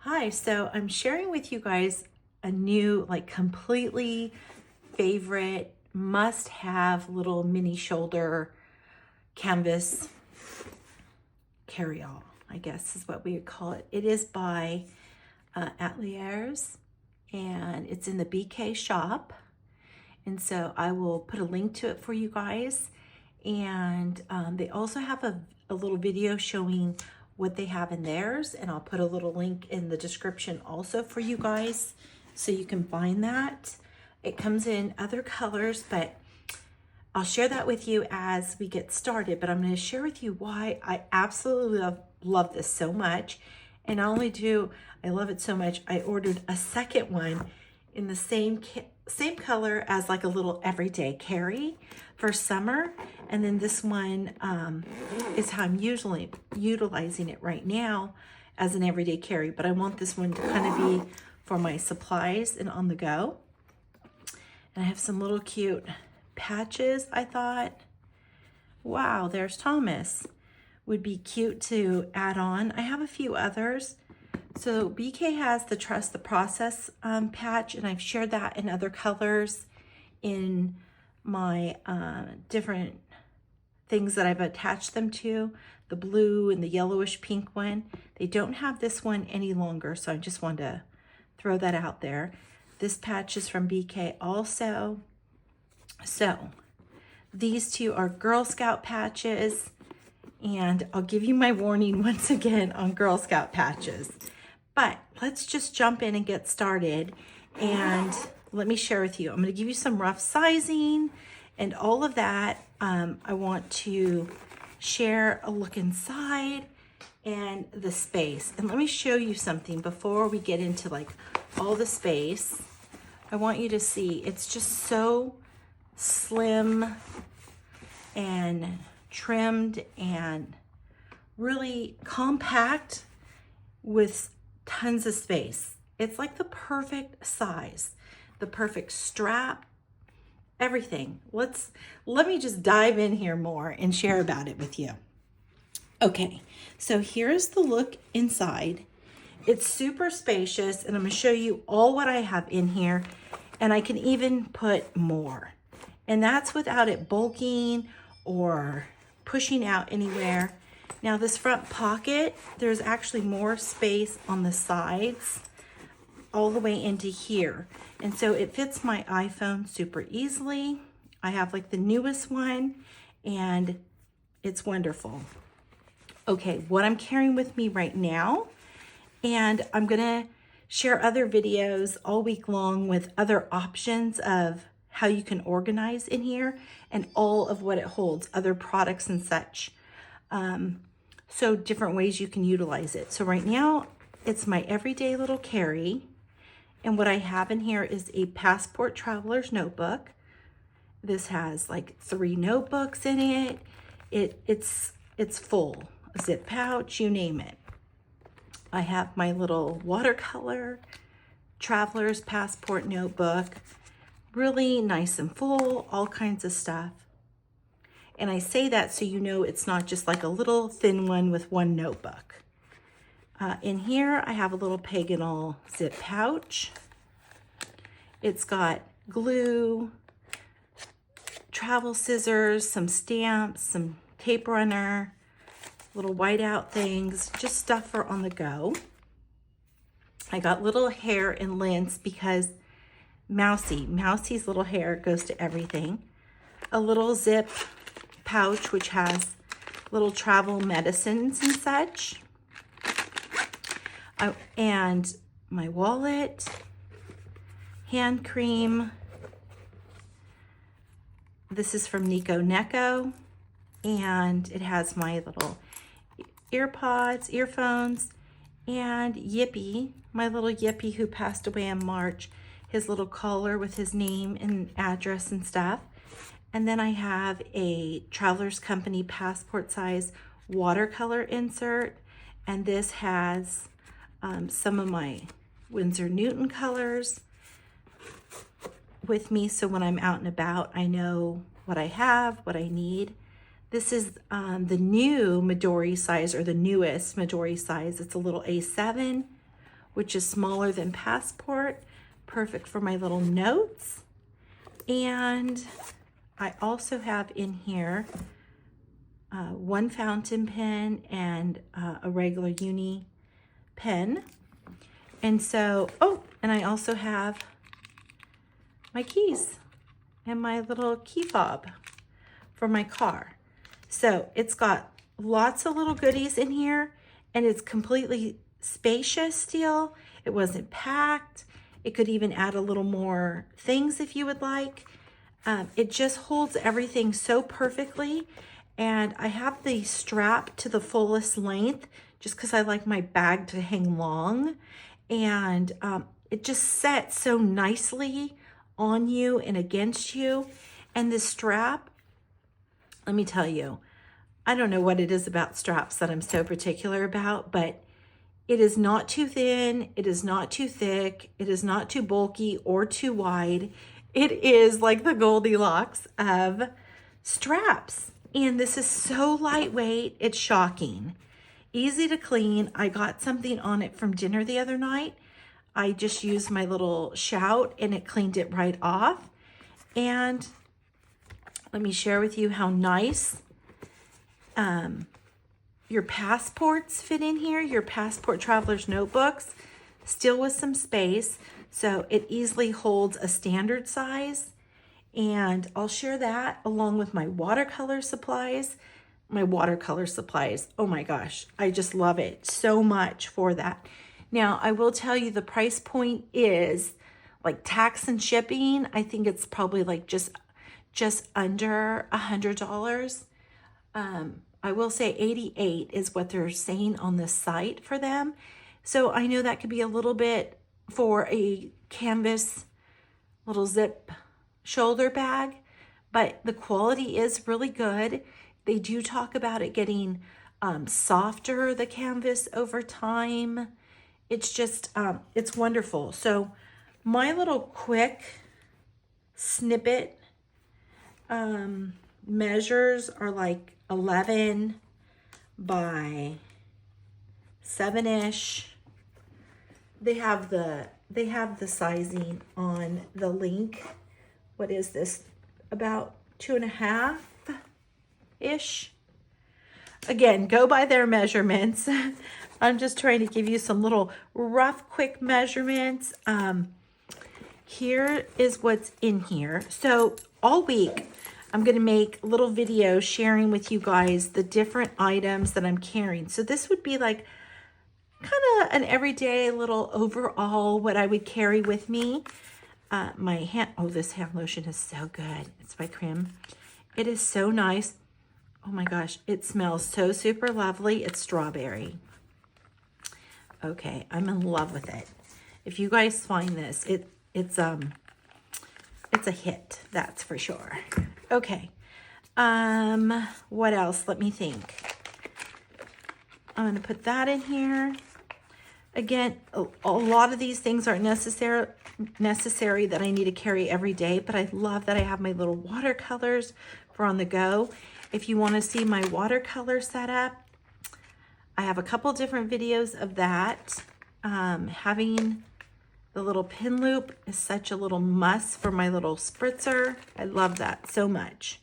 Hi, so I'm sharing with you guys a new, completely favorite must-have little mini shoulder canvas carry-all, I guess is what we would call it. It is by Ateliers, and it's in the BK shop. And so I will put a link to it for you guys. And they also have a little video showing what they have in theirs, and I'll put a little link in the description also for you guys so you can find that. It comes in other colors, but I'll share that with you as we get started. But I'm going to share with you why I absolutely love this so much. And not only do I love it so much, I ordered a second one in the same color as like a little everyday carry for summer. And then this one is how I'm usually utilizing it right now as an everyday carry. But I want this one to kind of be for my supplies and on the go. And I have some little cute patches. I thought, wow, there's Thomas. Would be cute to add on. I have a few others. So BK has the Trust the Process patch, and I've shared that in other colors in my different things that I've attached them to, the blue and the yellowish pink one. They don't have this one any longer, so I just wanted to throw that out there. This patch is from BK also. So these two are Girl Scout patches, and I'll give you my warning once again on Girl Scout patches. But let's just jump in and get started, and let me share with you. I'm going to give you some rough sizing and all of that. I want to share a look inside and the space. And let me show you something before we get into like all the space. I want you to see it's just so slim and trimmed and really compact with tons of space. It's like the perfect size, the perfect strap, everything. Let me just dive in here more and share about it with you. Okay, so here's the look inside. It's super spacious, and I'm going to show you all what I have in here, and I can even put more. And that's without it bulking or pushing out anywhere. Now this front pocket, there's actually more space on the sides all the way into here. And so it fits my iPhone super easily. I have like the newest one, and it's wonderful. Okay, what I'm carrying with me right now, and I'm gonna share other videos all week long with other options of how you can organize in here and all of what it holds, other products and such. So different ways you can utilize it. So right now it's my everyday little carry. And what I have in here is a Passport Traveler's Notebook. This has like 3 notebooks in it. It's full, zip pouch, you name it. I have my little watercolor Traveler's Passport Notebook. Really nice and full, all kinds of stuff. And I say that so you know it's not just like a little thin one with one notebook. In here, I have a little Paganal zip pouch. It's got glue, travel scissors, some stamps, some tape runner, little whiteout things, just stuff for on the go. I got little hair and lint because Mousie's little hair goes to everything. A little zip pouch which has little travel medicines and such. And my wallet, hand cream. This is from Nico Neko, and it has my little earphones, and Yippee, my little Yippee who passed away in March, his little collar with his name and address and stuff. And then I have a Travelers Company passport size watercolor insert, and this has some of my Winsor Newton colors with me, so when I'm out and about, I know what I have, what I need. This is the new Midori size, or the newest Midori size. It's a little A7 which is smaller than Passport, perfect for my little notes. And I also have in here one fountain pen and a regular uni pen. And so, oh, and I also have my keys and my little key fob for my car. So it's got lots of little goodies in here, and it's completely spacious still. It wasn't packed. It could even add a little more things if you would like. It just holds everything so perfectly. And I have the strap to the fullest length just because I like my bag to hang long. And it just sets so nicely on you and against you. And this strap, let me tell you, I don't know what it is about straps that I'm so particular about, but it is not too thin, it is not too thick, it is not too bulky or too wide. It is like the Goldilocks of straps. And this is so lightweight, it's shocking. Easy to clean. I got something on it from dinner the other night. I just used my little shout and it cleaned it right off. And let me share with you how nice your passports fit in here, your passport traveler's notebooks, still with some space. So it easily holds a standard size. And I'll share that along with my watercolor supplies. My watercolor supplies, oh my gosh, I just love it so much for that. Now, I will tell you the price point is like tax and shipping. I think it's probably like just under $100. I will say 88 is what they're saying on the site for them. So I know that could be a little bit for a canvas little zip shoulder bag, but the quality is really good. They do talk about it getting softer, the canvas, over time. It's just, it's wonderful. So my little quick snippet measures are like 11 by 7-ish. They have the sizing on the link. What is this? About 2.5-ish. Again, go by their measurements. I'm just trying to give you some little rough, quick measurements. Here is what's in here. So all week, I'm going to make little videos sharing with you guys the different items that I'm carrying. So this would be like kind of an everyday little overall what I would carry with me. This hand lotion is so good. It's by Creme. It is so nice. Oh my gosh, it smells so super lovely. It's strawberry. Okay, I'm in love with it. If you guys find this, it's a hit, that's for sure. Okay. What else? Let me think. I'm going to put that in here. Again, a lot of these things aren't necessary that I need to carry every day, but I love that I have my little watercolors for on the go. If you want to see my watercolor setup, I have a couple different videos of that. Having the little pin loop is such a little must for my little spritzer. I love that so much.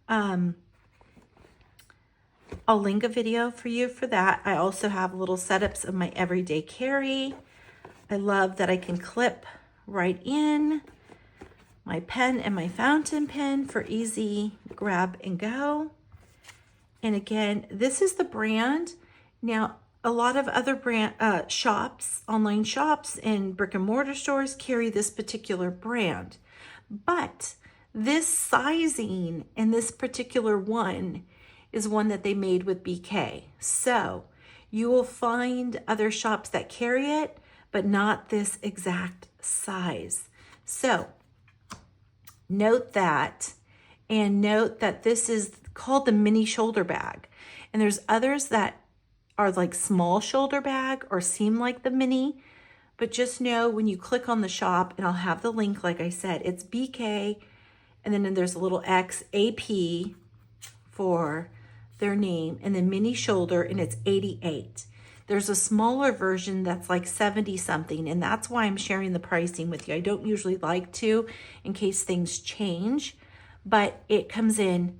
I'll link a video for you for that. I also have little setups of my everyday carry. I love that I can clip right in my pen and my fountain pen for easy grab and go. And again, this is the brand. Now, a lot of other brand shops, online shops and brick and mortar stores carry this particular brand. But this sizing and this particular one is one that they made with BK. So you will find other shops that carry it, but not this exact size. So note that, and note that this is called the mini shoulder bag. And there's others that are like small shoulder bag or seem like the mini, but just know when you click on the shop, and I'll have the link, like I said, it's BK, and then there's a little XAP for their name, and then mini shoulder, and it's 88. There's a smaller version that's like 70 something, and that's why I'm sharing the pricing with you. I don't usually like to in case things change, but it comes in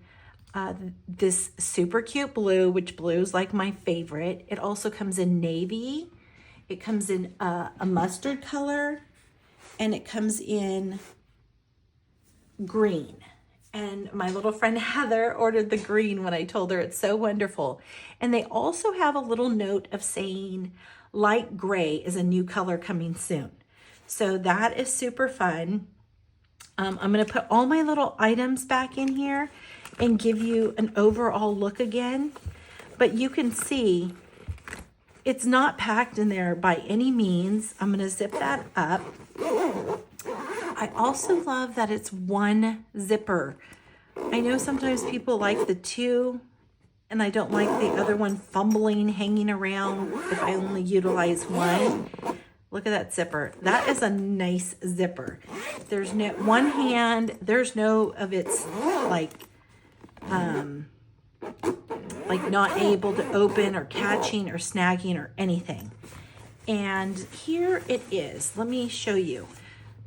this super cute blue, which blue is like my favorite. It also comes in navy. It comes in a mustard color, and it comes in green. And my little friend Heather ordered the green when I told her it's so wonderful. And they also have a little note of saying light gray is a new color coming soon. So that is super fun. I'm going to put all my little items back in here and give you an overall look again. But you can see it's not packed in there by any means. I'm going to zip that up. I also love that it's one zipper. I know sometimes people like the two, and I don't like the other one fumbling, hanging around if I only utilize one. Look at that zipper. That is a nice zipper. There's no one hand, there's no of its like not able to open or catching or snagging or anything. And here it is. Let me show you.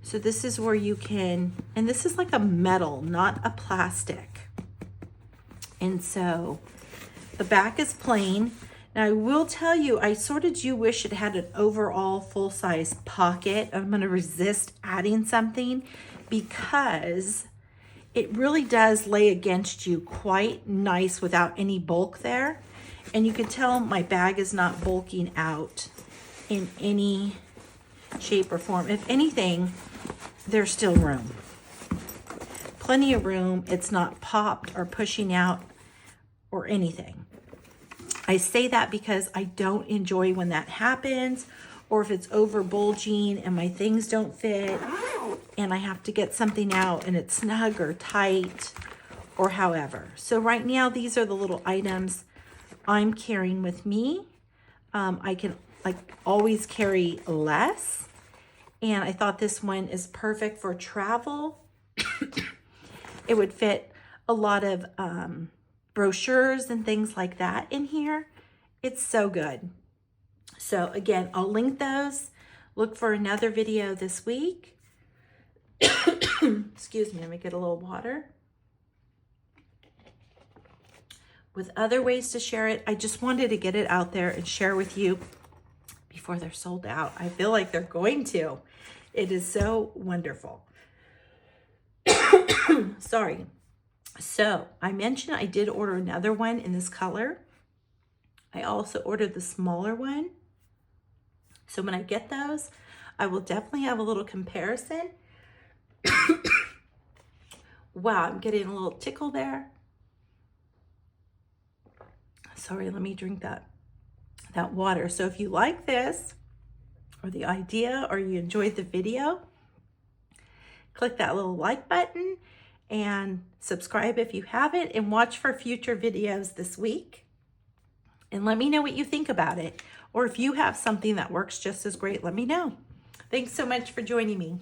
So this is where you can, and this is like a metal, not a plastic. And so the back is plain. Now I will tell you, I sort of do wish it had an overall full-size pocket. I'm going to resist adding something because it really does lay against you quite nice without any bulk there. And you can tell my bag is not bulking out in any shape or form. If anything, there's still room. Plenty of room. It's not popped or pushing out or anything. I say that because I don't enjoy when that happens, or if it's over bulging and my things don't fit and I have to get something out and it's snug or tight or however. So right now, these are the little items I'm carrying with me. I can always carry less. And I thought this one is perfect for travel. It would fit a lot of brochures and things like that in here. It's so good. So again, I'll link those. Look for another video this week. Excuse me, let me get a little water. With other ways to share it, I just wanted to get it out there and share with you before they're sold out. I feel like they're going to. It is so wonderful. Sorry. So I mentioned I did order another one in this color. I also ordered the smaller one. So when I get those, I will definitely have a little comparison. Wow, I'm getting a little tickle there. Sorry, let me drink that water. So if you like this or the idea or you enjoyed the video, click that little like button and subscribe if you haven't, and watch for future videos this week. And let me know what you think about it. Or if you have something that works just as great, let me know. Thanks so much for joining me.